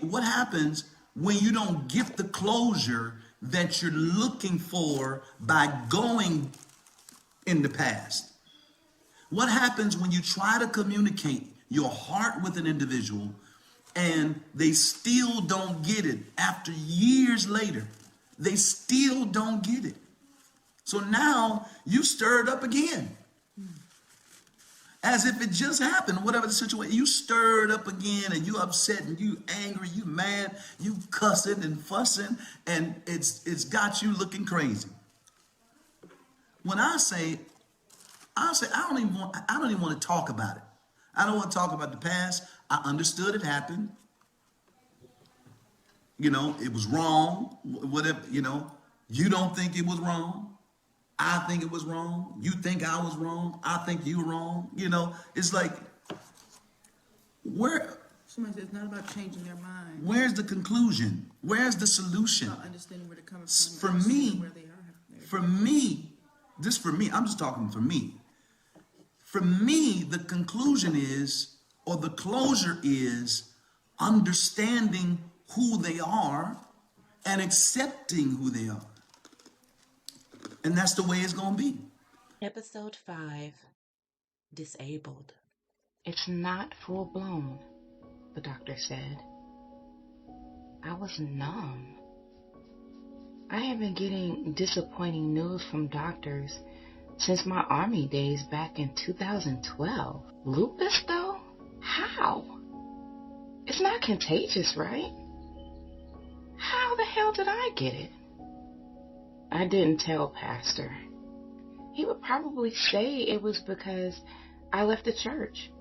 What happens when you don't get the closure that you're looking for by going in the past? What happens when you try to communicate your heart with an individual and they still don't get it after years later? They still don't get it. So now you stir it up again. As if it just happened, whatever the situation, you stir it up again and you upset and you angry, you mad, you cussing and fussing, and it's got you looking crazy. When I don't even want to talk about it. I don't want to talk about the past. I understood it happened. It was wrong. Whatever, you don't think it was wrong. I think it was wrong. You think I was wrong. I think you were wrong. It's like, where? Somebody says it's not about changing their mind. Where's the conclusion? Where's the solution? Not understanding where they're coming from. For me, where they are. for me, I'm just talking for me. For me, the conclusion is, or the closure is, understanding who they are and accepting who they are. And that's the way it's going to be. Episode 5, Disabled. It's not full blown, the doctor said. I was numb. I have been getting disappointing news from doctors since my army days back in 2012. Lupus, though? How? It's not contagious, right? How the hell did I get it? I didn't tell Pastor. He would probably say it was because I left the church.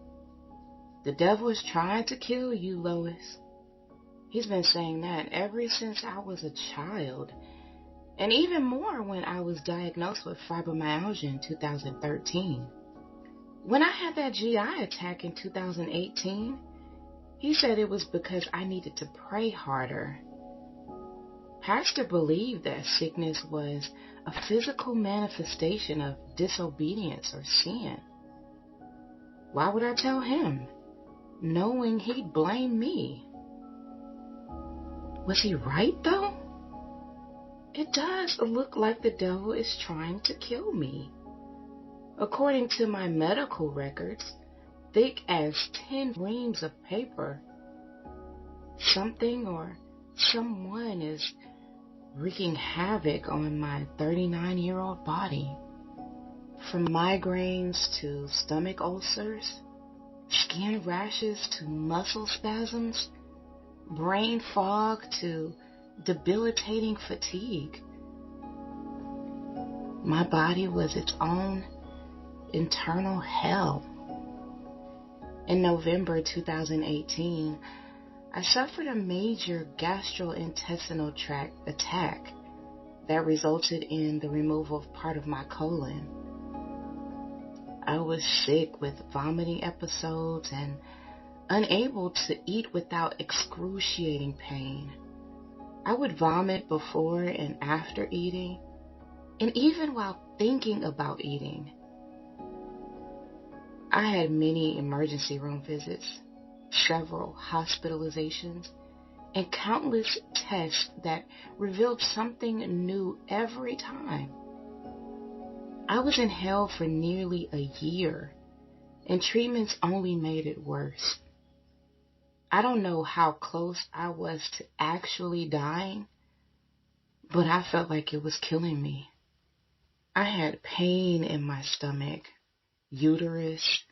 The devil is trying to kill you, Lois. He's been saying that ever since I was a child, and even more when I was diagnosed with fibromyalgia in 2013. When I had that GI attack in 2018, he said it was because I needed to pray harder. Pastor believed that sickness was a physical manifestation of disobedience or sin. Why would I tell him, knowing he'd blame me? Was he right, though? It does look like the devil is trying to kill me. According to my medical records, thick as 10 reams of paper, something or someone is wreaking havoc on my 39-year-old body. From migraines to stomach ulcers, skin rashes to muscle spasms, brain fog to debilitating fatigue. My body was its own internal hell. In November 2018, I suffered a major gastrointestinal tract attack that resulted in the removal of part of my colon. I was sick with vomiting episodes and unable to eat without excruciating pain. I would vomit before and after eating, and even while thinking about eating. I had many emergency room visits, several hospitalizations, and countless tests that revealed something new every time. I was in hell for nearly a year, and treatments only made it worse. I don't know how close I was to actually dying, but I felt like it was killing me. I had pain in my stomach, uterus,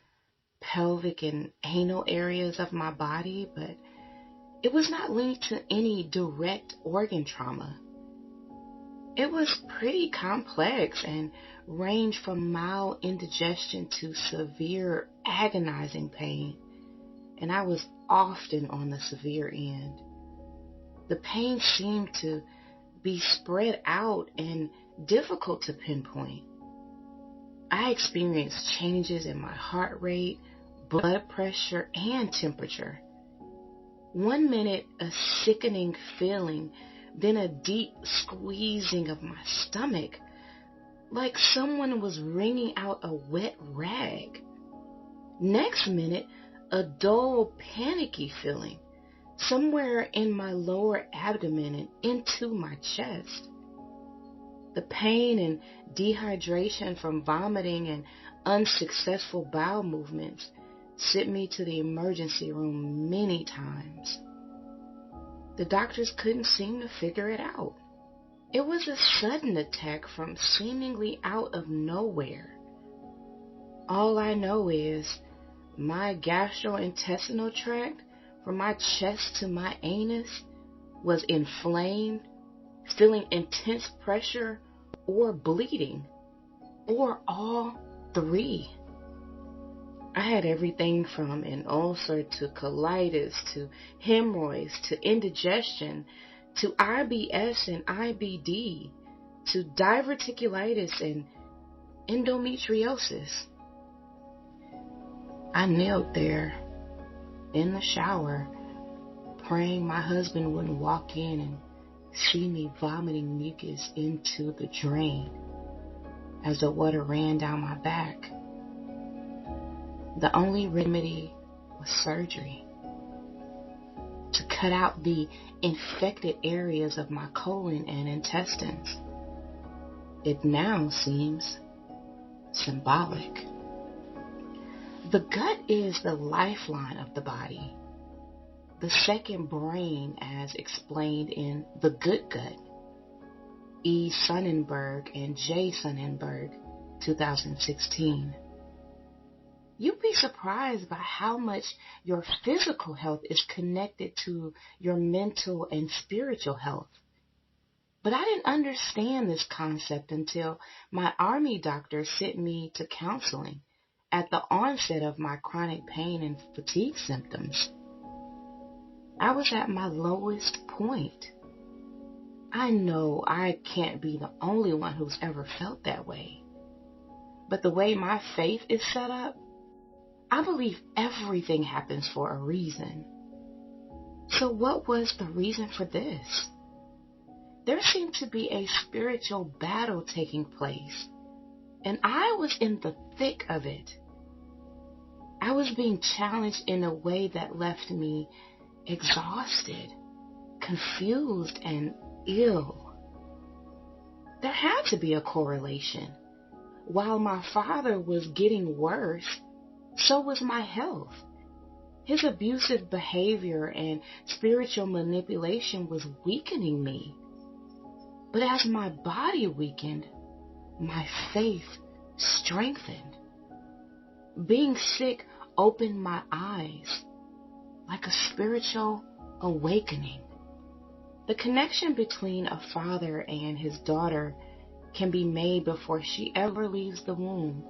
pelvic and anal areas of my body, but it was not linked to any direct organ trauma. It was pretty complex and ranged from mild indigestion to severe agonizing pain, and I was often on the severe end. The pain seemed to be spread out and difficult to pinpoint. I experienced changes in my heart rate, blood pressure, and temperature. 1 minute, a sickening feeling, then a deep squeezing of my stomach, like someone was wringing out a wet rag. Next minute, a dull, panicky feeling, somewhere in my lower abdomen and into my chest. The pain and dehydration from vomiting and unsuccessful bowel movements sent me to the emergency room many times. The doctors couldn't seem to figure it out. It was a sudden attack from seemingly out of nowhere. All I know is my gastrointestinal tract, from my chest to my anus, was inflamed, feeling intense pressure, or bleeding, or all three. I had everything from an ulcer to colitis to hemorrhoids to indigestion to IBS and IBD to diverticulitis and endometriosis. I knelt there in the shower, praying my husband wouldn't walk in and see me vomiting mucus into the drain as the water ran down my back. The only remedy was surgery to cut out the infected areas of my colon and intestines. It now seems symbolic. The gut is the lifeline of the body, the second brain as explained in The Good Gut, E. Sonnenberg and J. Sonnenberg, 2016. You'd be surprised by how much your physical health is connected to your mental and spiritual health. But I didn't understand this concept until my Army doctor sent me to counseling at the onset of my chronic pain and fatigue symptoms. I was at my lowest point. I know I can't be the only one who's ever felt that way. But the way my faith is set up, I believe everything happens for a reason. So what was the reason for this? There seemed to be a spiritual battle taking place, and I was in the thick of it. I was being challenged in a way that left me exhausted, confused, and ill. There had to be a correlation. While my father was getting worse, so was my health. His abusive behavior and spiritual manipulation was weakening me. But as my body weakened, my faith strengthened. Being sick opened my eyes like a spiritual awakening. The connection between a father and his daughter can be made before she ever leaves the womb.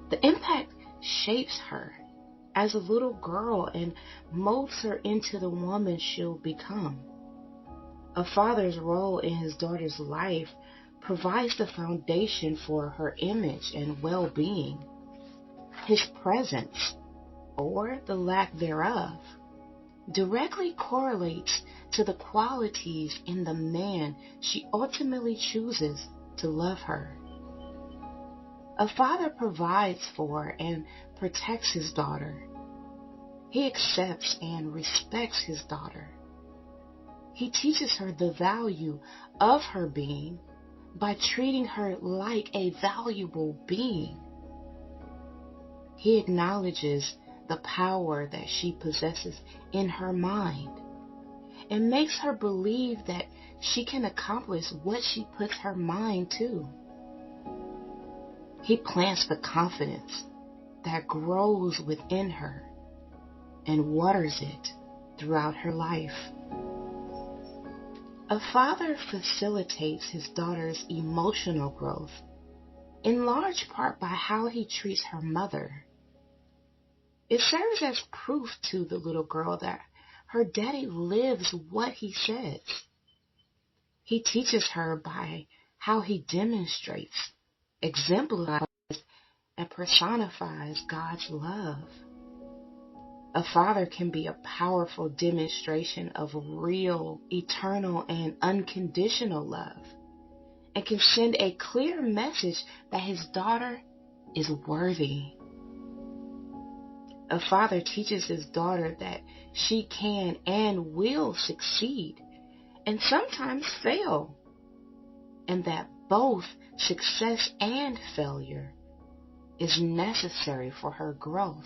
The impact shapes her as a little girl and molds her into the woman she'll become. A father's role in his daughter's life provides the foundation for her image and well-being. His presence, or the lack thereof, directly correlates to the qualities in the man she ultimately chooses to love her. A father provides for and protects his daughter. He accepts and respects his daughter. He teaches her the value of her being by treating her like a valuable being. He acknowledges the power that she possesses in her mind and makes her believe that she can accomplish what she puts her mind to. He plants the confidence that grows within her and waters it throughout her life. A father facilitates his daughter's emotional growth, in large part by how he treats her mother. It serves as proof to the little girl that her daddy lives what he says. He teaches her by how he demonstrates, exemplifies, and personifies God's love. A father can be a powerful demonstration of real, eternal, and unconditional love, and can send a clear message that his daughter is worthy. A father teaches his daughter that she can and will succeed and sometimes fail, and that both success and failure is necessary for her growth.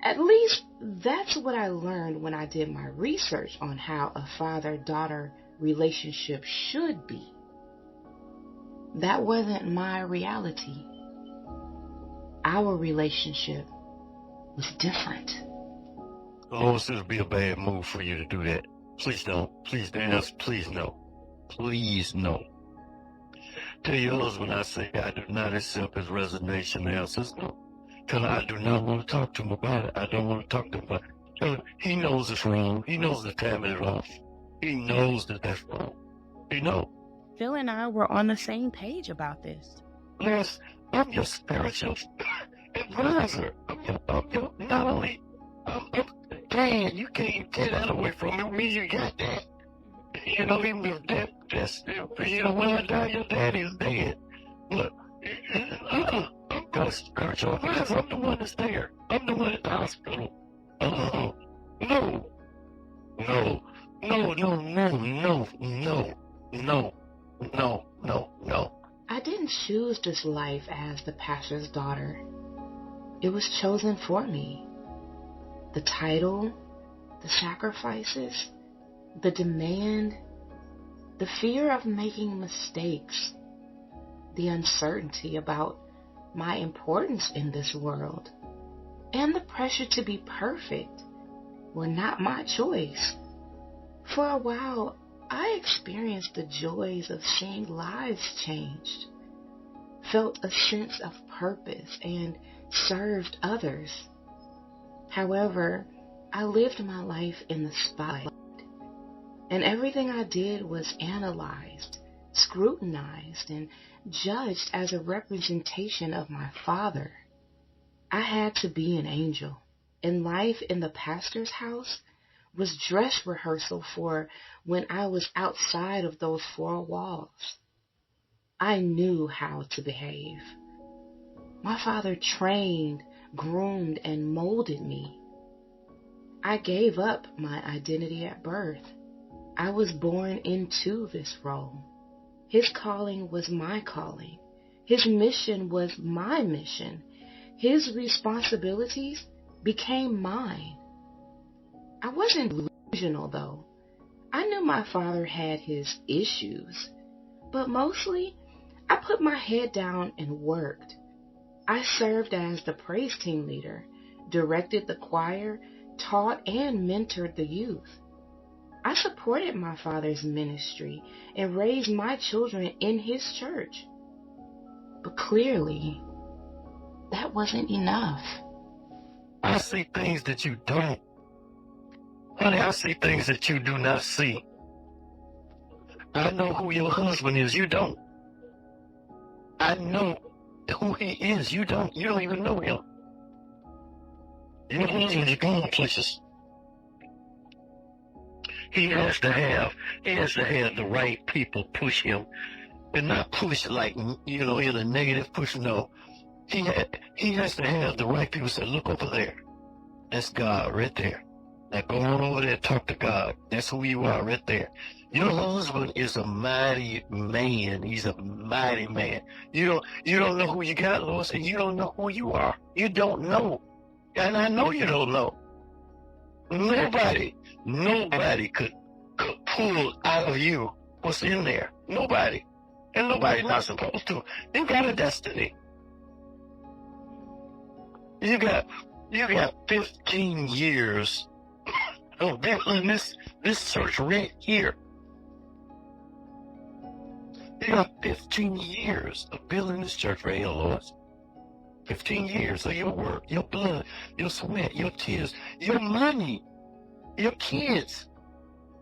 At least that's what I learned when I did my research on how a father-daughter relationship should be. That wasn't my reality. Our relationship was different. Oh, this would be a bad move for you to do that. Please don't. Please, Daniels, please no. Please no. Tell your husband I say I do not accept his resignation now. Says no. Tell her I do not want to talk to him about it. I don't want to talk to him about it. Tell her he knows it's wrong. He knows the time is wrong. He knows that that's wrong. He knows. Phil and I were on the same page about this. Yes, I'm your spiritual advisor. I'm your not only, Dad, you can't get that away from me. You got that. You know, even if that's, you know, when I die, your daddy's dead. Look, I'm got a spiritual advisor. I'm the one that's there. I'm the one at the hospital. No. No, no, no, no, no, no, no, no, no, no. I didn't choose this life as the pastor's daughter. It was chosen for me. The title, the sacrifices, the demand, the fear of making mistakes, the uncertainty about my importance in this world, and the pressure to be perfect were not my choice. For a while, I experienced the joys of seeing lives changed, felt a sense of purpose, and served others. However, I lived my life in the spotlight, and everything I did was analyzed, scrutinized, and judged as a representation of my Father. I had to be an angel, and life in the pastor's house was dress rehearsal for when I was outside of those four walls. I knew how to behave. My father trained, groomed, and molded me. I gave up my identity at birth. I was born into this role. His calling was my calling. His mission was my mission. His responsibilities became mine. I wasn't delusional, though. I knew my father had his issues, but mostly I put my head down and worked. I served as the praise team leader, directed the choir, taught and mentored the youth. I supported my father's ministry and raised my children in his church. But clearly, that wasn't enough. I see things that you don't. Honey, I see things that you do not see. I know who your husband is, you don't. I know who he is, you don't. You don't even know him. Your husband is going places. He has to have the right people push him, and not push like, you know, in a negative push. No, he has to have the right people say, look over there. That's God right there. Now go on over there and talk to God. That's who you are right there. Your husband is a mighty man. He's a mighty man. You don't know who you got, Lord. So you don't know who you are. You don't know. And I know you don't know. Nobody could pull out of you what's in there. Nobody. And nobody's not supposed to. You got a destiny. You got 15 years of building this church right here. You got 15 years of building this church right here, Lord. 15 years of your work, your blood, your sweat, your tears, your money, your kids,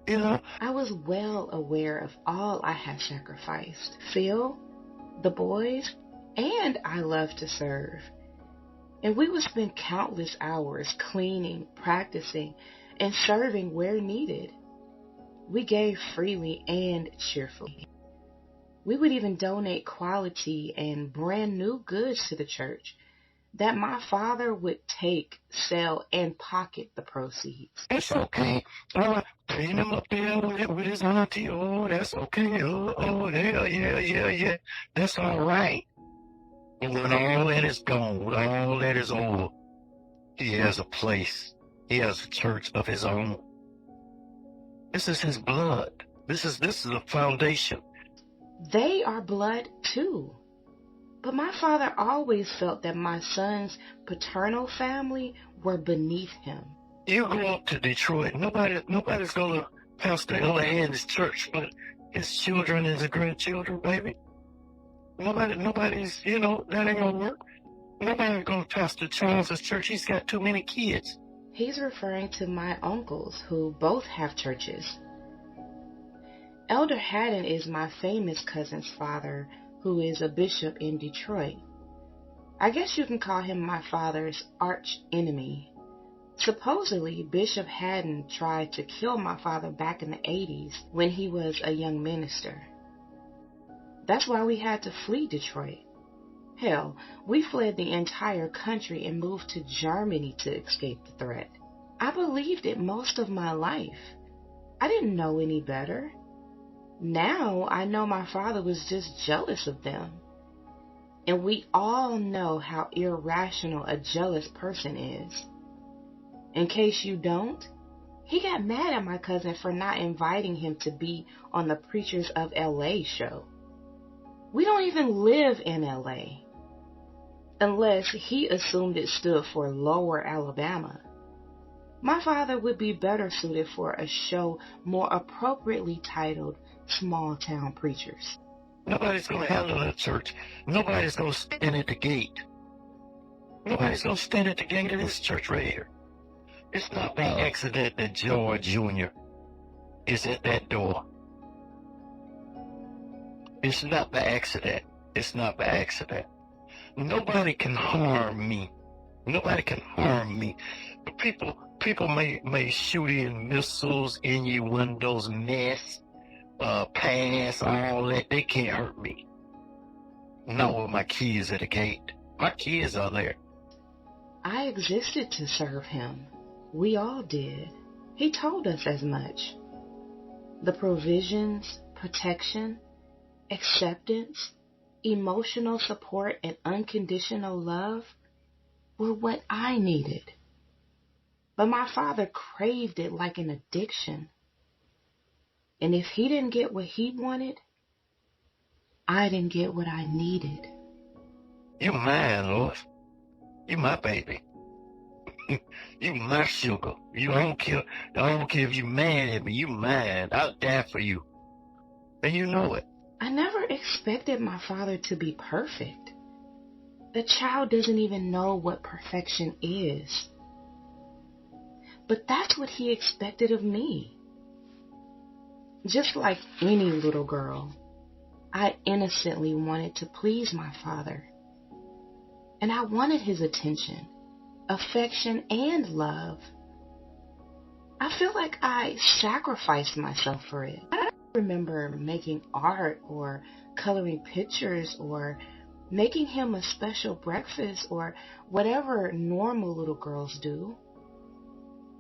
you know. I was well aware of all I had sacrificed. Phil, the boys, and I loved to serve. And we would spend countless hours cleaning, practicing, and serving where needed. We gave freely and cheerfully. We would even donate quality and brand new goods to the church, that my father would take, sell, and pocket the proceeds. It's okay. Clean him up there with his auntie. Oh, that's okay. Yeah. That's all right. And when all that is gone, when all that is over, he has a place. He has a church of his own. This is his blood. This is the foundation. They are blood too. But my father always felt that my son's paternal family were beneath him. You go up to Detroit, nobody's gonna pastor Ella Haddon's church but his children and his grandchildren, baby. Nobody's, that ain't gonna work. Nobody's gonna pastor Charles's church. He's got too many kids. He's referring to my uncles, who both have churches. Elder Haddon is my famous cousin's father, who is a bishop in Detroit. I guess you can call him my father's arch enemy. Supposedly, Bishop Haddon tried to kill my father back in the 80s when he was a young minister. That's why we had to flee Detroit. Hell, we fled the entire country and moved to Germany to escape the threat. I believed it most of my life. I didn't know any better. Now I know my father was just jealous of them. And we all know how irrational a jealous person is. In case you don't, he got mad at my cousin for not inviting him to be on the Preachers of LA show. We don't even live in LA. Unless he assumed it stood for Lower Alabama. My father would be better suited for a show more appropriately titled Small Town Preachers. Nobody's gonna handle that church. Nobody's gonna stand at the gate. Nobody's gonna stand at the gate of this church right here. It's not by accident that George Jr. is at that door. It's not by accident. It's not by accident. Nobody can harm me. Nobody can harm me. But people may shoot in missiles, innuendos, nests, pass, all that. They can't hurt me. Not with my kids at the gate. My kids are there. I existed to serve him. We all did. He told us as much. The provisions, protection, acceptance, emotional support, and unconditional love were what I needed. But my father craved it like an addiction. And if he didn't get what he wanted, I didn't get what I needed. You mine, Lord. You my baby. You my sugar. I don't care if you mad at me. You mine. I'll die for you. And you know it. I never expected my father to be perfect. The child doesn't even know what perfection is. But that's what he expected of me. Just like any little girl, I innocently wanted to please my father. And I wanted his attention, affection, and love. I feel like I sacrificed myself for it. I don't remember making art or coloring pictures or making him a special breakfast or whatever normal little girls do.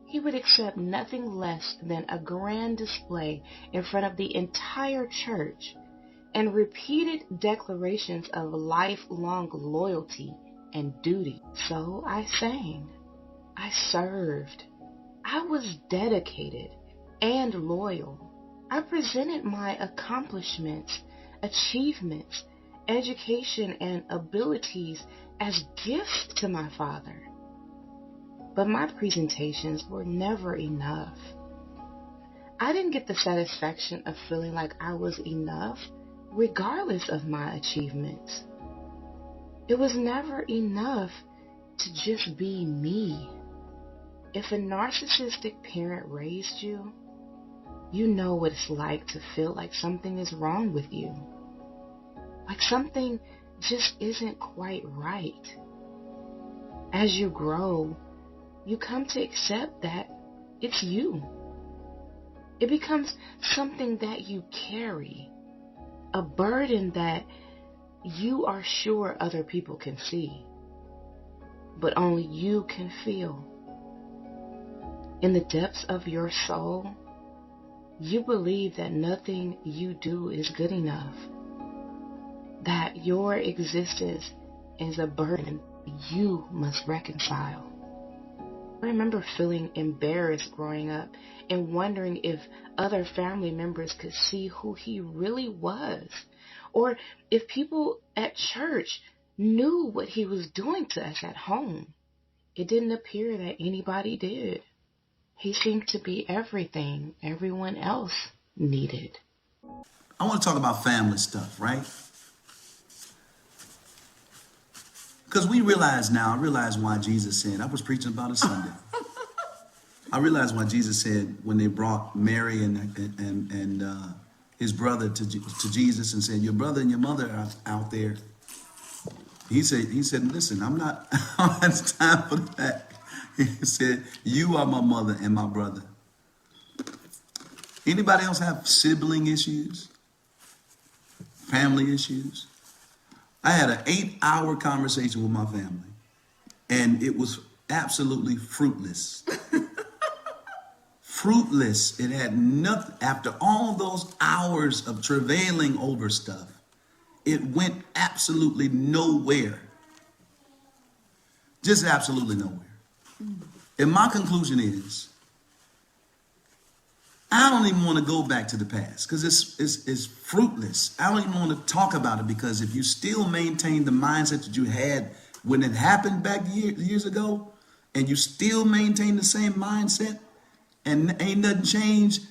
He would accept nothing less than a grand display in front of the entire church and repeated declarations of lifelong loyalty and duty. So I sang. I served. I was dedicated and loyal. I presented my accomplishments, achievements, education, and abilities as gifts to my father. But my presentations were never enough. I didn't get the satisfaction of feeling like I was enough, regardless of my achievements. It was never enough to just be me. If a narcissistic parent raised you, you know what it's like to feel like something is wrong with you. Like something just isn't quite right. As you grow, you come to accept that it's you. It becomes something that you carry, a burden that you are sure other people can see. but only you can feel. In the depths of your soul, you believe that nothing you do is good enough, that your existence is a burden you must reconcile. I remember feeling embarrassed growing up and wondering if other family members could see who he really was, or if people at church knew what he was doing to us at home. It didn't appear that anybody did. He seemed to be everything everyone else needed. I want to talk about family stuff, right? Because I realize why Jesus said, I was preaching about it Sunday. I realized why Jesus said when they brought Mary and his brother to Jesus and said, your brother and your mother are out there. He said, listen, I'm not, I don't have time for that. He said, you are my mother and my brother. Anybody else have sibling issues? Family issues? I had an 8-hour conversation with my family, and it was absolutely fruitless. Fruitless. It had nothing. After all those hours of travailing over stuff, it went absolutely nowhere. Just absolutely nowhere. And my conclusion is, I don't even want to go back to the past because it's fruitless. I don't even want to talk about it because if you still maintain the mindset that you had when it happened back years ago, and you still maintain the same mindset and ain't nothing changed,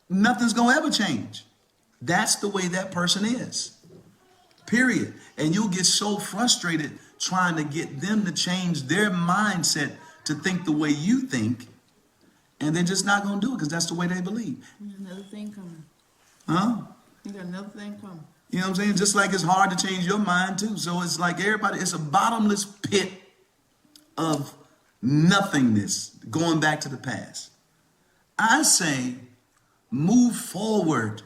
nothing's going to ever change. That's the way that person is. Period. And you'll get so frustrated trying to get them to change their mindset to think the way you think. And they're just not going to do it because that's the way they believe. Another thing coming. Huh? You got another thing coming. You know what I'm saying? Just like it's hard to change your mind too. So it's like everybody, it's a bottomless pit of nothingness going back to the past. I say move forward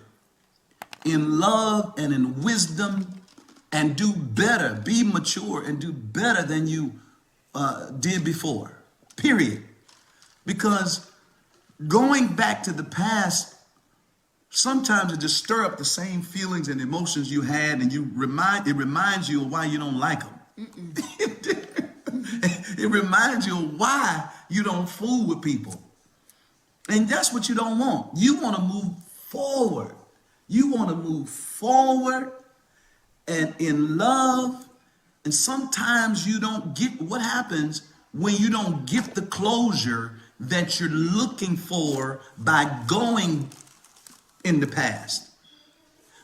in love and in wisdom and do better. Be mature and do better than you did before. Period. Because going back to the past, sometimes it just stir up the same feelings and emotions you had, and it reminds you of why you don't like them. It reminds you of why you don't fool with people. And that's what you don't want. You want to move forward. You want to move forward and in love. And sometimes you don't get what happens when you don't get the closure that you're looking for by going in the past.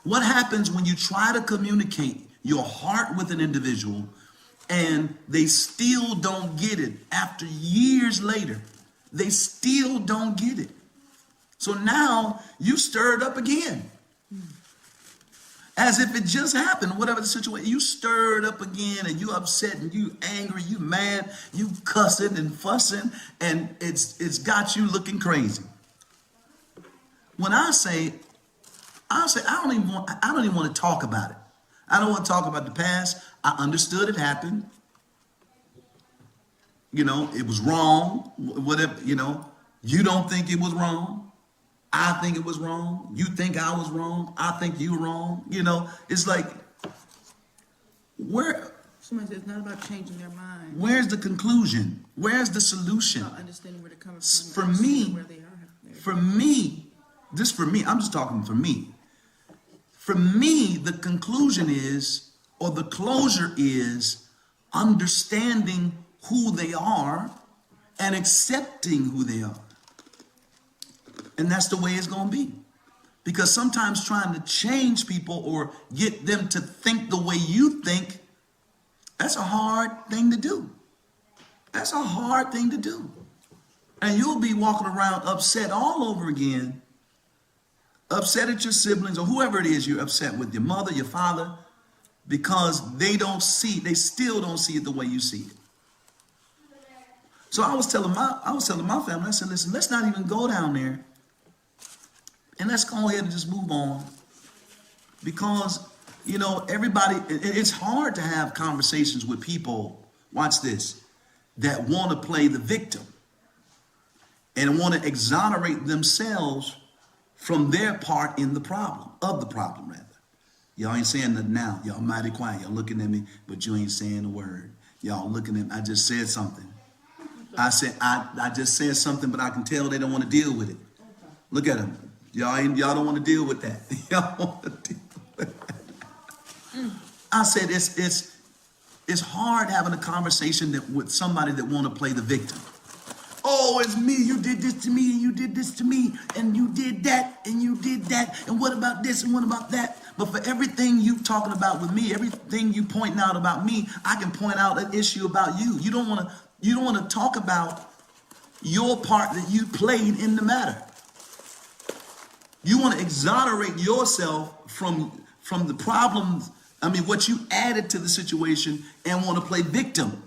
What happens when you try to communicate your heart with an individual and they still don't get it after years later? They still don't get it. So now you stir it up again. As if it just happened, whatever the situation, you stir it up again and you upset and you angry, you mad, you cussing and fussing, and it's got you looking crazy. When I don't even want to talk about it. I don't want to talk about the past. I understood it happened. You know, it was wrong. Whatever, you know, you don't think it was wrong. I think it was wrong. You think I was wrong. I think you were wrong. You know, it's like, Somebody says it's not about changing their mind. where's the conclusion? Where's the solution? About understanding where they're coming from. For understanding me, where they are. for me, I'm just talking for me. For me, the conclusion is, or the closure is, understanding who they are and accepting who they are. And that's the way it's going to be. Because sometimes trying to change people or get them to think the way you think, that's a hard thing to do. That's a hard thing to do. And you'll be walking around upset all over again, upset at your siblings or whoever it is you're upset with, your mother, your father, because they still don't see it the way you see it. So I was telling my family, I said, listen, let's not even go down there. And let's go ahead and just move on. Because, you know, everybody, it's hard to have conversations with people. Watch this. that want to play the victim and want to exonerate themselves from their part in the problem, of the problem rather. Y'all ain't saying nothing now. Y'all mighty quiet. Y'all looking at me, but you ain't saying a word. Y'all looking at me. I just said something. I just said something, but I can tell they don't want to deal with it. Look at them. Y'all don't want to deal with that. Y'all want to deal with that. I said it's hard having a conversation with somebody that want to play the victim. Oh, it's me. You did this to me, and you did this to me, and you did that, and you did that, and what about this, and what about that? But for everything you talking about with me, everything you pointing out about me, I can point out an issue about you. You don't want to talk about your part that you played in the matter. You want to exonerate yourself from the problems. I mean, what you added to the situation, and want to play victim.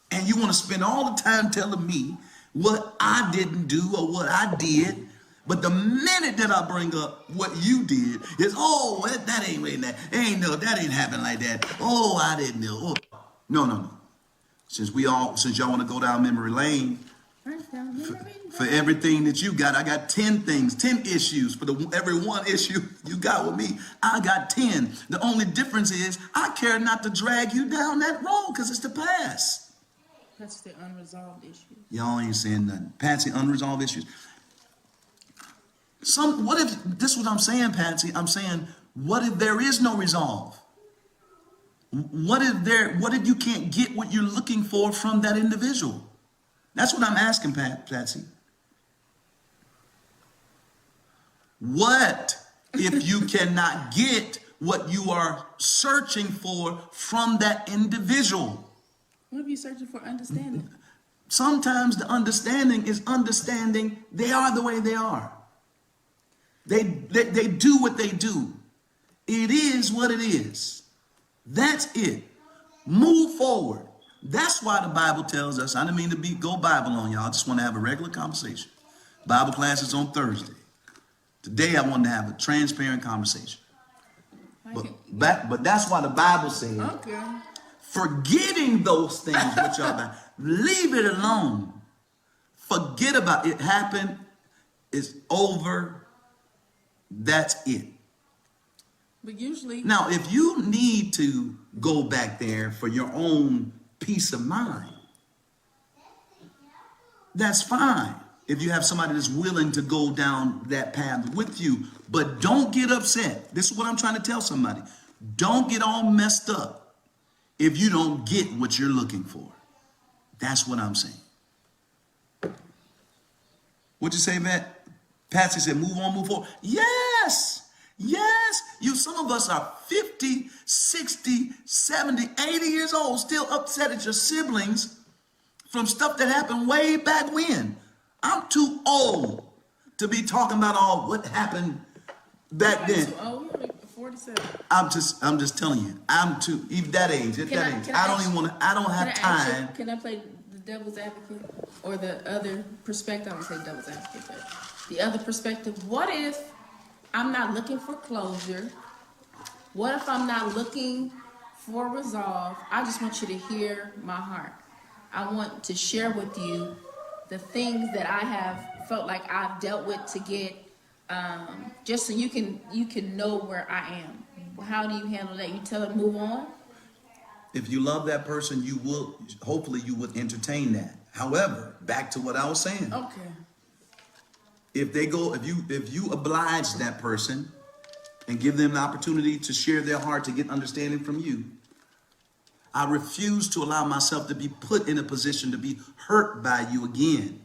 And you want to spend all the time telling me what I didn't do or what I did. But the minute that I bring up what you did is, oh, that ain't really that. That ain't happened like that. Oh, I didn't know. Oh. No. Since y'all want to go down memory lane, for everything that you got, I got 10 things, 10 issues. For every one issue you got with me, I got 10. The only difference is I care not to drag you down that road because it's the past. That's the unresolved issues. Y'all ain't saying nothing. Patsy, unresolved issues. What if, this is what I'm saying, Patsy, I'm saying, what if there is no resolve? What if you can't get what you're looking for from that individual? That's what I'm asking, Patsy. What if you cannot get what you are searching for from that individual? What if you're searching for understanding? Sometimes the understanding is understanding they are the way they are. They do what they do. It is what it is. That's it. Move forward. That's why the Bible tells us, I didn't mean to go Bible on y'all. I just want to have a regular conversation. Bible class is on Thursday. Today I wanted to have a transparent conversation. But that's why the Bible says, Okay. forgetting those things which are bad, leave it alone. Forget about it. Happened. It's over. That's it. But usually, Now, if you need to go back there for your own peace of mind, that's fine. If you have somebody that's willing to go down that path with you, but don't get upset. This is what I'm trying to tell somebody. Don't get all messed up if you don't get what you're looking for. That's what I'm saying. What'd you say, Matt? Patsy said, move on, move forward. Yes. Some of us are 50, 60, 70, 80 years old, still upset at your siblings from stuff that happened way back when. I'm too old to be talking about all what happened back then. too old. You're like 47. I'm just telling you. I'm too even that age. At that age, I don't even want to. I don't have time. Can I play the devil's advocate or the other perspective? I would say devil's advocate, but the other perspective. What if I'm not looking for closure? What if I'm not looking for resolve? I just want you to hear my heart. I want to share with you the things that I have felt like I've dealt with to get, just so you can know where I am. How do you handle that? You tell them move on? If you love that person, you will, hopefully you would entertain that. However, back to what I was saying. Okay. If you oblige that person and give them the opportunity to share their heart, to get understanding from you, I refuse to allow myself to be put in a position to be hurt by you again.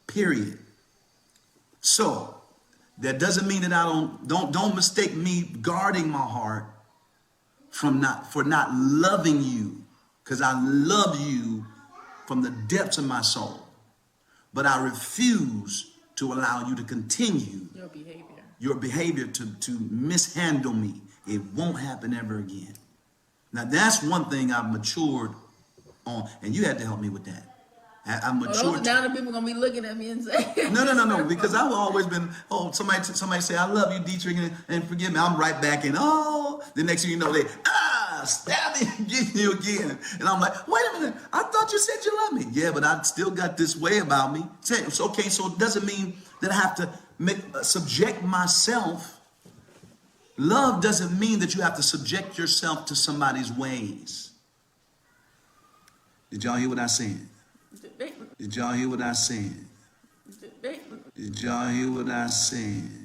Period. So that doesn't mean that I don't mistake me guarding my heart for not loving you, because I love you from the depths of my soul. But I refuse to allow you to continue your behavior to mishandle me. It won't happen ever again. Now that's one thing I've matured on, and you had to help me with that. I'm matured. Now the people gonna be looking at me and say, No, because I've always been, somebody say, I love you, Deitrick, and forgive me. I'm right back in, the next thing you know, they, stab me and get you again. And I'm like, wait a minute, I thought thought you said you love me. Yeah, but I still got this way about me. Say, it's okay, so it doesn't mean that I have to subject myself. Love doesn't mean that you have to subject yourself to somebody's ways. Did y'all hear what I said? Did y'all hear what I said? Did y'all hear what I said?